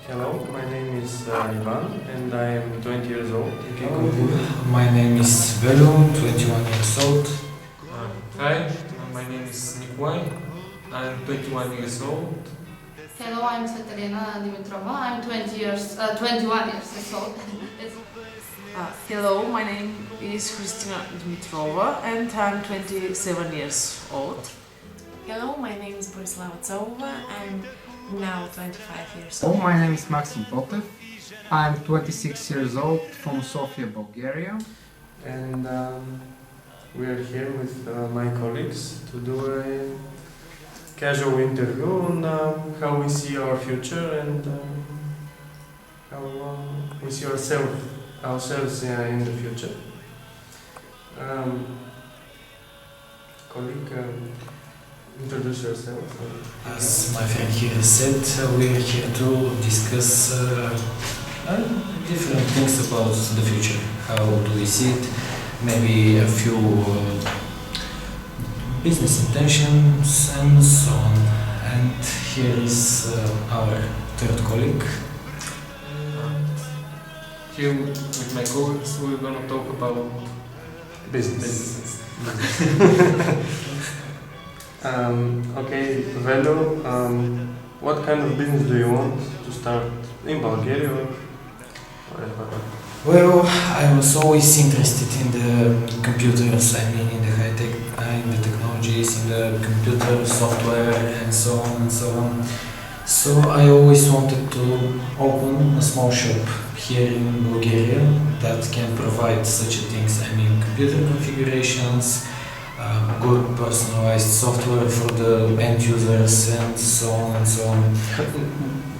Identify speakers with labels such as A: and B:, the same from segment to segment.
A: Hello, my name is Ivan and I am 20 years old. You can
B: Hello,
A: continue.
B: my name is Velu, 21 years old.
C: Hi, my name is Nikolai. I'm 21 years old.
D: Hello, I'm Svetlana Dimitrova. I'm 21 years old.
E: Hello, my name is Kristina Dimitrova and I'm 27 years old.
F: Hello, my name is Borislava Tsova. I'm now 25 years
G: Hello,
F: old.
G: my name is Maxim Potev. I'm 26 years old from Sofia, Bulgaria.
A: And we are here with my colleagues to do a casual interview on how we see our future and how we see ourselves in the future. Colleague, introduce yourself.
B: As my friend here said, we are here to discuss different things about the future. How do we see it? Maybe a few business intentions and so on. And here is our third colleague.
C: Here with my colleagues, we're gonna talk about
A: Business. Okay, Velo, what kind of business do you want to start in Bulgaria or whatever?
B: Well, I was always interested in the computers, I mean in the high tech, in the technologies, in the computer software and so on and so on. So I always wanted to open a small shop here in Bulgaria that can provide such things, I mean computer configurations, good personalized software for the end users and so on and so on.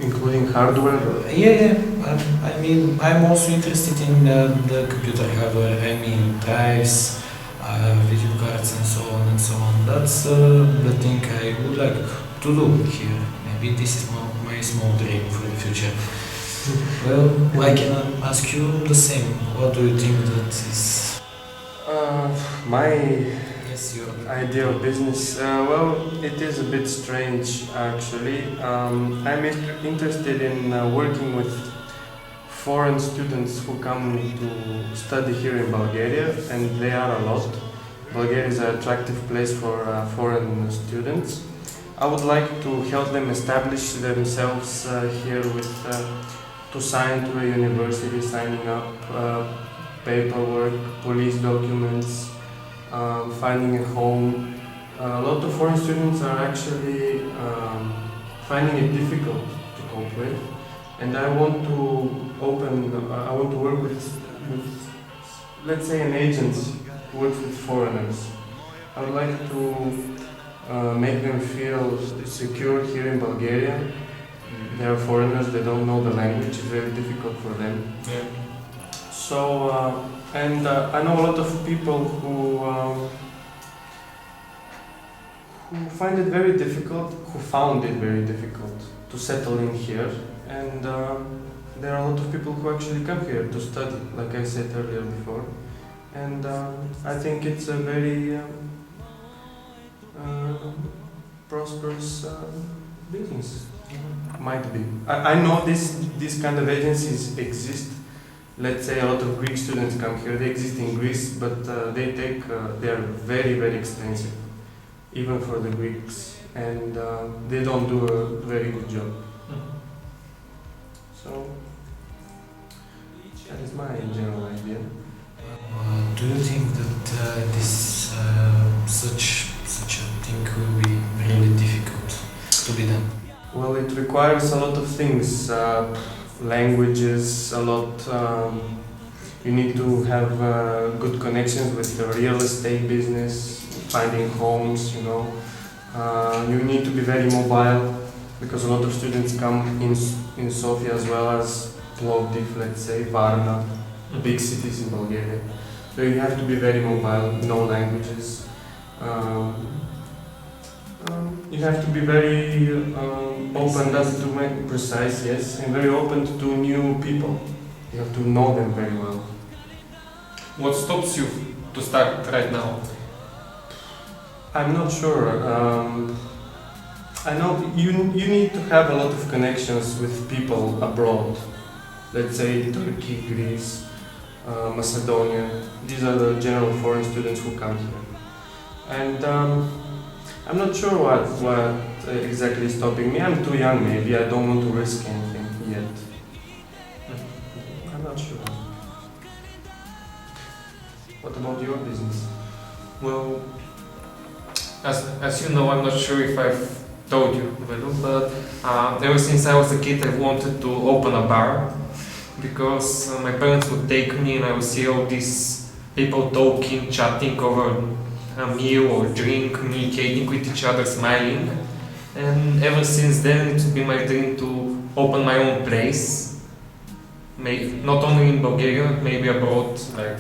A: Including hardware?
B: Yeah, I mean, I'm also interested in the computer hardware, I mean drives, video cards and so on and so on. That's the thing I would like to do here. Maybe this is my small dream for the future. Well, I can ask you the same. What do you think that is?
A: My
B: Yes, your
A: idea of business, well, it is a bit strange actually. I'm interested in working with foreign students who come to study here in Bulgaria, and they are a lot. Bulgaria is an attractive place for foreign students. I would like to help them establish themselves here with to sign to a university, signing up paperwork, police documents, finding a home. A lot of foreign students are actually finding it difficult to cope with, and I want to work with, let's say, an agency who works with foreigners. I would like to make them feel secure here in Bulgaria. They are foreigners, they don't know the language, it's very difficult for them.
C: yeah.
A: So, I know a lot of people who find it very difficult, who found it very difficult to settle in here, and there are a lot of people who actually come here to study, like I said earlier before, and I think it's a very prosperous business. Might be. I know this kind of agencies exist. Let's say a lot of Greek students come here. They exist in Greece, but they are very, very expensive, even for the Greeks, and they don't do a very good job. So that is my general idea.
B: Do you think that this such a thing will be really difficult to be done?
A: Well, it requires a lot of things, languages, a lot. You need to have good connections with the real estate business, finding homes, you know. You need to be very mobile because a lot of students come in Sofia as well as Plovdiv, let's say, Varna, big cities in Bulgaria. So you have to be very mobile, know languages. You have to be very open, that's to make precise, yes, and very open to new people. You have to know them very well.
C: What stops you to start right now?
A: I'm not sure. I know you need to have a lot of connections with people abroad. Let's say Turkey, Greece, Macedonia. These are the general foreign students who come here. And I'm not sure what exactly is stopping me. I'm too young, maybe. I don't want to risk anything yet. I'm not sure. What about your business?
C: Well, as you know, I'm not sure if I've told you, but ever since I was a kid, I wanted to open a bar because my parents would take me and I would see all these people talking, chatting over a meal or drink, communicating with each other, smiling. And ever since then, it's been my dream to open my own place, maybe not only in Bulgaria, maybe abroad, like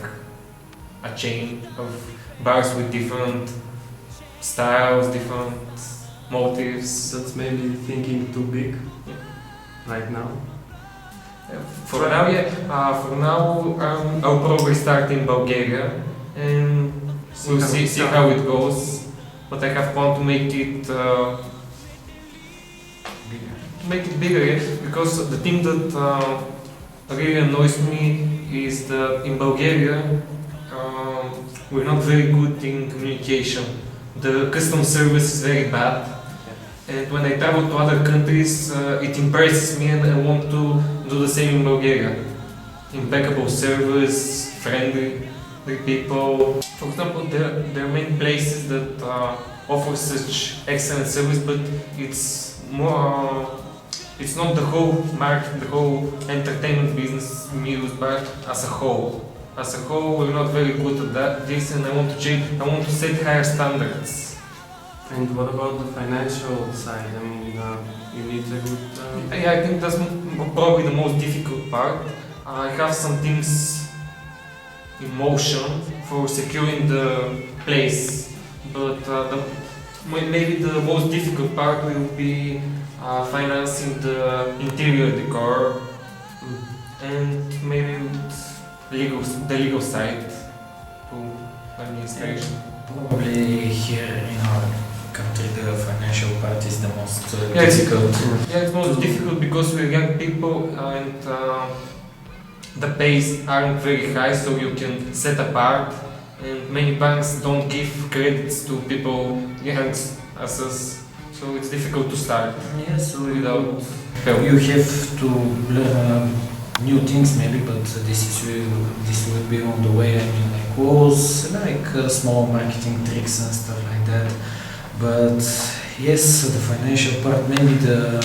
C: a chain of bars with different styles, different motives.
A: That's maybe thinking too big right now.
C: For now, yeah. For now, I'll probably start in Bulgaria and we'll see how it goes. But I have planned to make it bigger, yeah, because the thing that really annoys me is that in Bulgaria we're not very good in communication. The customer service is very bad. And when I travel to other countries, it impresses me and I want to do the same in Bulgaria. Impeccable service, friendly people. For example, there are many places that offer such excellent service, but it's more, it's not the whole market, the whole entertainment business, music, but as a whole. As a whole, we're not very good at this and I want to change, I want to set higher standards.
A: And what about the financial side? I mean, you need a good...
C: Yeah, I think that's probably the most difficult part. I have some things in motion for securing the place, but maybe the most difficult part will be financing the interior decor and maybe the legal side to administration.
B: Probably here in our country the financial part is the most
C: Yeah,
B: difficult.
C: Yeah, it's most difficult because we're young people and the pays aren't very high, so you can set apart. And many banks don't give credits to people young as us, so it's difficult to start
B: Yeah, so
C: without help.
B: you have to learn new things maybe, but this will be on the way. I mean, like walls, like small marketing tricks and stuff like that. But yes, the financial part, maybe the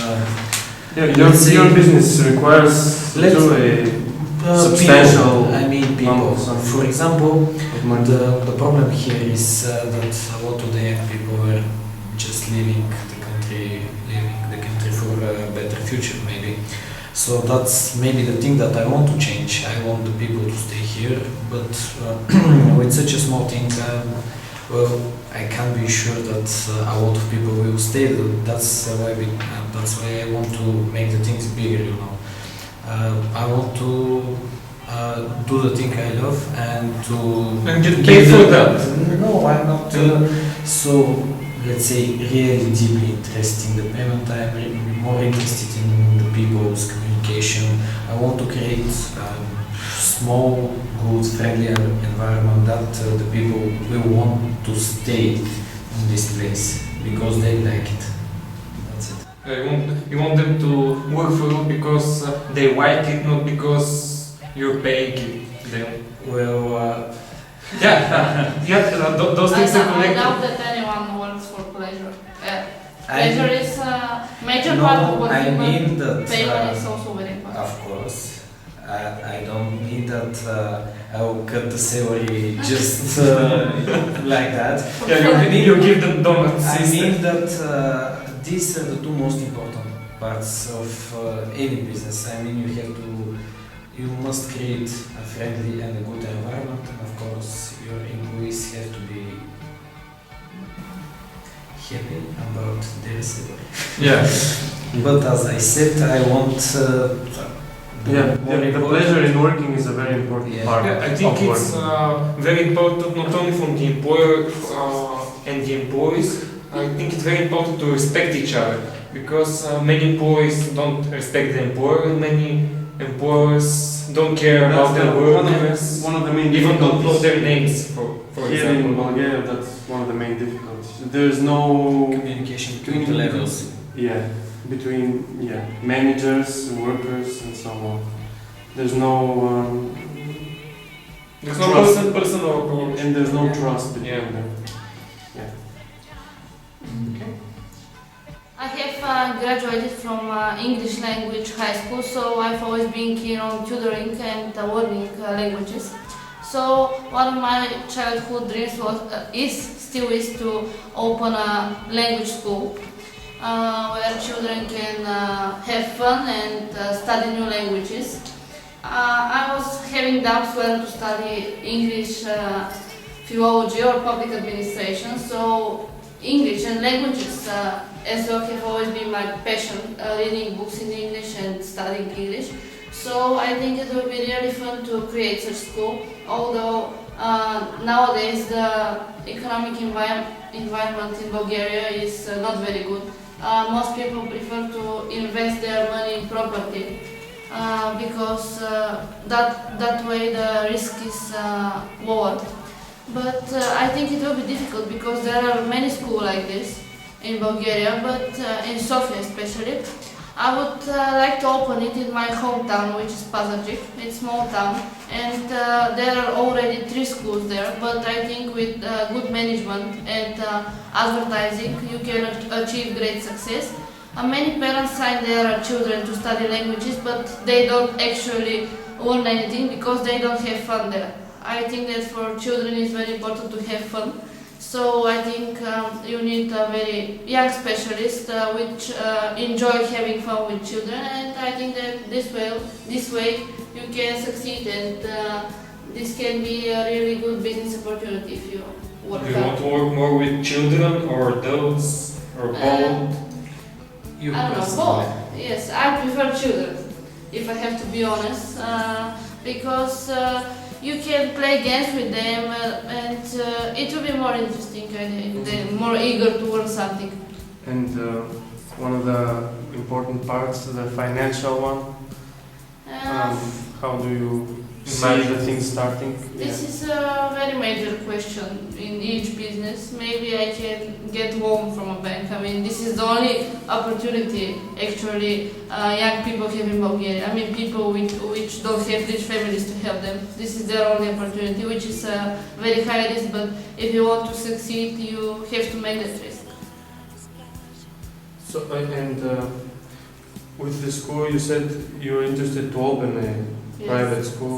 A: your business requires substantial
B: people, I mean people. For example, the problem here is that a lot of the young people are just leaving the country for a better future maybe. So that's maybe the thing that I want to change. I want the people to stay here, but with such a small thing, well, I can't be sure that a lot of people will stay. That's why I want to make the things bigger. You know, I want to do the thing I love and to
C: get paid for that.
B: No, I'm not so, let's say, really deeply interested in the payment. I'm really more interested in the people's communication. I want to create small, good, friendly environment that the people will want to stay in this place because they like it. That's it.
C: You want them to work for you because they like it, not because you're paying them.
B: Well,
C: Those things are
D: I
C: connected.
D: doubt that anyone works for pleasure. Pleasure is a major part of what
B: I
D: people
B: mean that.
D: payment is also very important.
B: Of course. I don't mean that I will cut the salary just like that.
C: Yeah, you give them donuts.
B: I mean that these are the two most important parts of any business. I mean, you must create a friendly and a good environment, and of course, your employees have to be happy about their salary.
C: Yeah.
B: But as I said, I want.
A: The pleasure in working is a very important part.
C: Yeah, I think
A: of
C: it's
A: working.
C: very important not only from the employer and the employees, I think it's very important to respect each other because many employees don't respect the employer and many employers don't care about their workers,
A: one of the main
C: even don't know
A: difficulties
C: their names, for
A: here in
C: example.
A: Bulgaria. That's one of the main difficulties. There's no
B: Communication between the levels.
A: between managers, workers, and so on. There's no
C: There's no
A: trust.
C: personal approach.
A: and there's no trust between
C: Yeah.
A: them.
D: I have graduated from English language high school, so I've always been keen on tutoring and learning languages. So one of my childhood dreams still is to open a language school where children can have fun and study new languages. I was having doubts whether to study English philology or public administration, so English and languages as well have always been my passion, reading books in English and studying English. So I think it will be really fun to create such school, although nowadays the economic environment in Bulgaria is not very good. Most people prefer to invest their money in property because that way the risk is lower. But I think it will be difficult because there are many schools like this in Bulgaria, but in Sofia especially. I would like to open it in my hometown, which is Pazardzhik. It's a small town, and there are already 3 schools there. But I think with good management and advertising, you can achieve great success. Many parents sign their children to study languages, but they don't actually learn anything because they don't have fun there. I think that for children it's very important to have fun. So I think you need a very young specialist which enjoy having fun with children, and I think that this way you can succeed, and this can be a really good business opportunity if you work
C: Do you
D: hard.
C: want to work more with children or adults or both?
B: You
D: I don't know,
B: personally.
D: both. Yes, I prefer children, if I have to be honest, because you can play games with them and it will be more interesting and they're more eager to learn something.
A: And one of the important parts, the financial one. How do you see the things starting?
D: This is a very major question in each business. Maybe I can get loan from a bank. I mean, this is the only opportunity actually young people have in Bulgaria. I mean, people which don't have rich families to help them. This is their only opportunity, which is a very high risk. But if you want to succeed, you have to make that risk.
A: So with the school, you said you're interested to open a private school.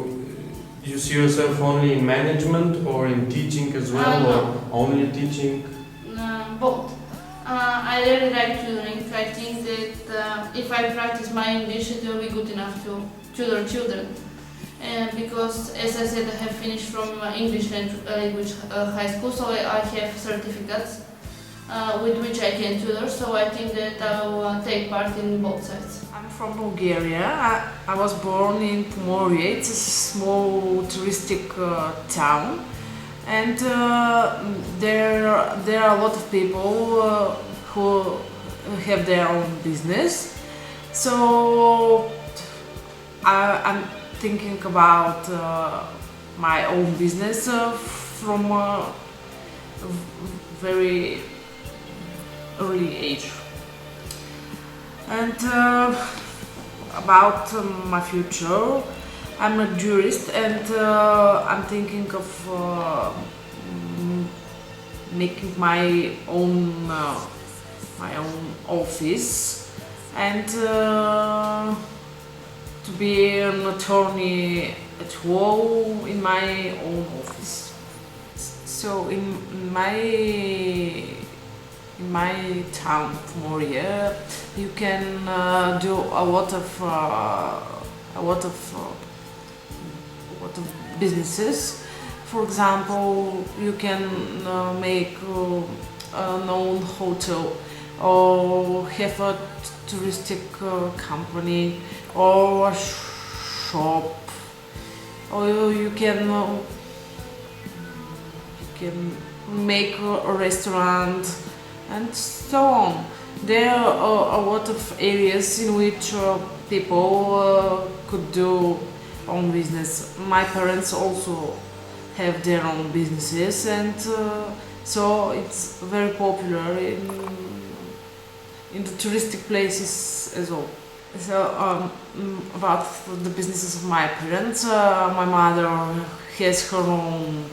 A: You see yourself only in management or in teaching as well,
D: No.
A: or only teaching?
D: Both. I really like tutoring. I think that if I practice my English, it will be good enough to tutor children. Because, as I said, I have finished from English language high school, so I have certificates with which I can tutor. So I think that I will take part in both sides.
E: I'm from Bulgaria. I was born in Pomorie. It's a small touristic town, and there are a lot of people who have their own business. So I'm thinking about my own business from a very early age. And about my future, I'm a jurist, and I'm thinking of making my own office, and to be an attorney at law in my own office. So in my town, Pomorie, you can do a lot of businesses. For example, you can make an own hotel, or have a touristic company, or a shop, or you can make a restaurant, and so on. There are a lot of areas in which people could do own business. My parents also have their own businesses, and so it's very popular in the touristic places as well. So about the businesses of my parents, my mother has her own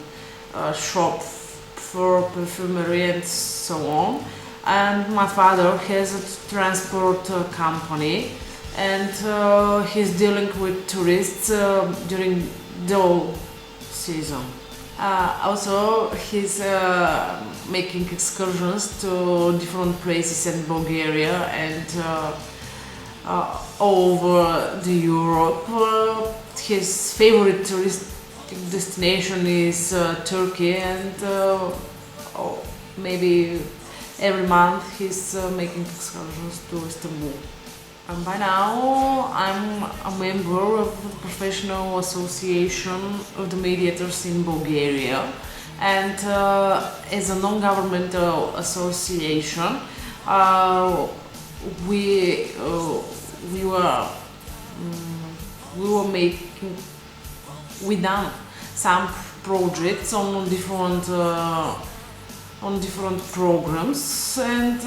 E: shop for perfumery and so on, and my father has a transport company, and he's dealing with tourists during the whole season. Also, he's making excursions to different places in Bulgaria and all over the Europe. His favorite touristic destination is Turkey, and maybe every month he's making excursions to Istanbul. And by now I'm a member of the Professional Association of the Mediators in Bulgaria, and as a non-governmental association we done some projects on different programs, and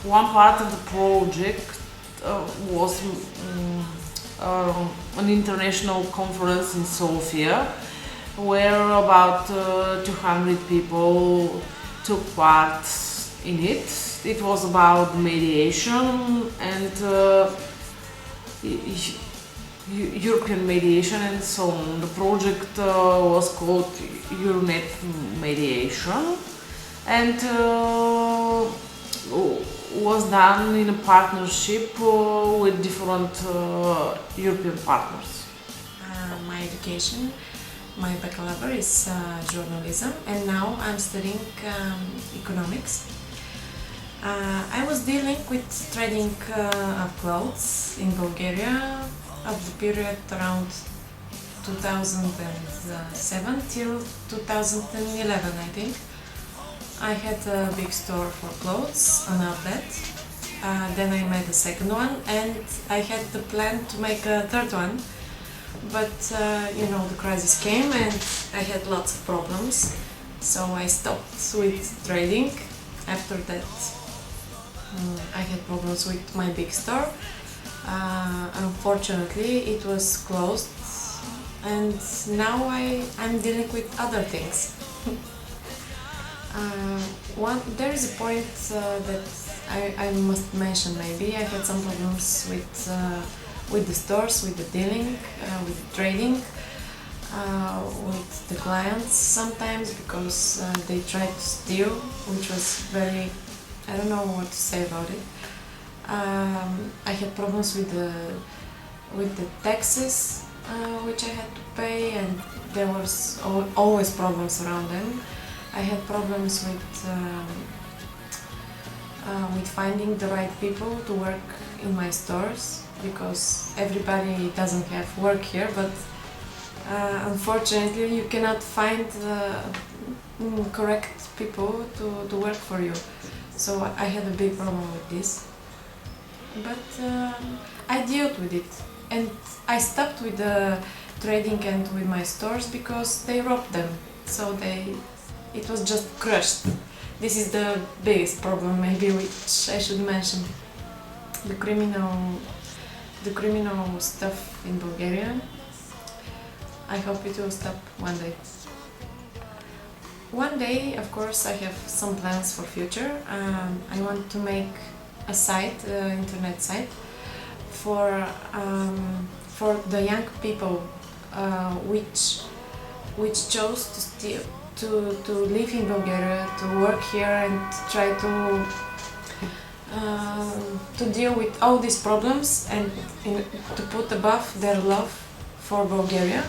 E: one part of the project was an international conference in Sofia, where about 200 people took part in it. It was about mediation and European mediation and so on. The project was called Euronet Mediation, and was done in a partnership with different European partners.
F: My education, my baccalaureate is journalism, and now I'm studying economics. I was dealing with trading of clothes in Bulgaria of the period around 2007 till 2011, I think. I had a big store for clothes, an outlet. Then I made a second one, and I had the plan to make a third one. But the crisis came and I had lots of problems, so I stopped with trading. After that, I had problems with my big store. Unfortunately, it was closed, and now I'm dealing with other things. There is a point that I must mention. Maybe I had some problems with the stores, with the dealing, with the trading, with the clients sometimes, because they tried to steal, which was very, I don't know what to say about it. I had problems with the taxes which I had to pay, and there was always problems around them. I had problems with finding the right people to work in my stores, because everybody doesn't have work here, but unfortunately you cannot find correct people to work for you. So I had a big problem with this, but I dealt with it, and I stopped with the trading and with my stores because they robbed them, so it was just crushed. This is the biggest problem, maybe, which I should mention. The criminal stuff in Bulgaria. I hope it will stop one day. One day, of course, I have some plans for future. I want to make a site, internet site, for the young people which chose to live in Bulgaria, to work here, and try to deal with all these problems, and to put above their love for Bulgaria.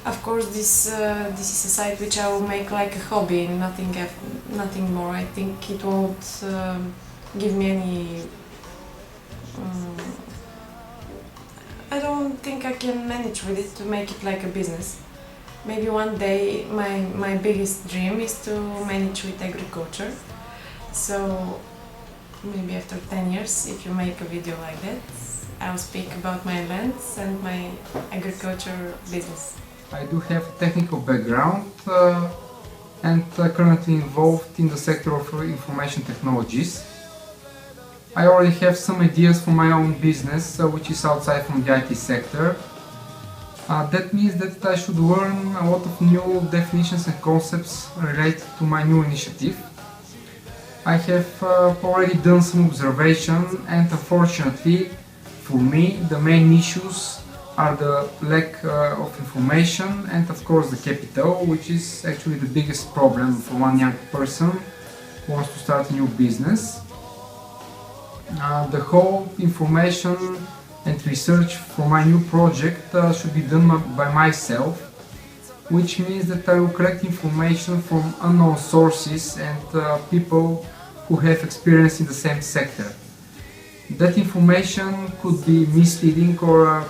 F: Of course, this is a site which I will make like a hobby, nothing more. I think it won't give me any. I don't think I can manage with it to make it like a business. maybe one day my biggest dream is to manage with agriculture. So maybe after 10 years, if you make a video like that, I'll speak about my lands and my agriculture business.
G: I do have a technical background and currently involved in the sector of information technologies. I already have some ideas for my own business, which is outside from the IT sector. That means that I should learn a lot of new definitions and concepts related to my new initiative. I have already done some observation, and unfortunately for me the main issues are the lack of information and of course the capital, which is actually the biggest problem for one young person who wants to start a new business. The whole information and research for my new project should be done by myself, which means that I will collect information from unknown sources and people who have experience in the same sector. That information could be misleading or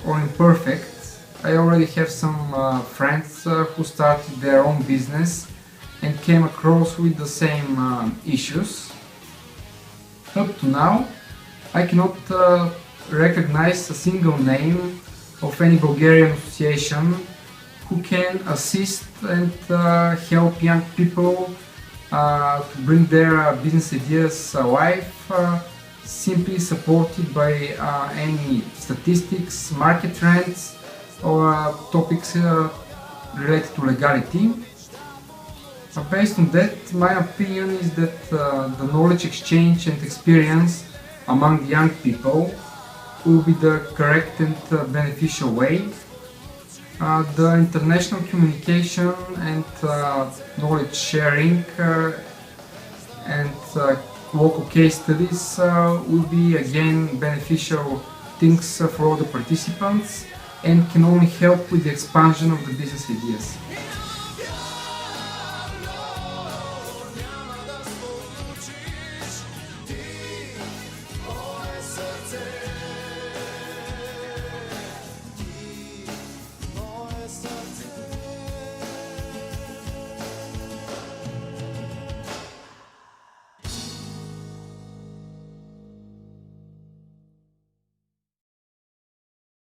G: imperfect. I already have some friends who started their own business and came across with the same issues. Up to now, I cannot recognize a single name of any Bulgarian association who can assist and help young people to bring their business ideas alive, simply supported by any statistics, market trends, or topics related to legality. Based on that, my opinion is that the knowledge exchange and experience among young people will be the correct and beneficial way. The international communication and knowledge sharing and local case studies will be again beneficial things for all the participants and can only help with the expansion of the business ideas.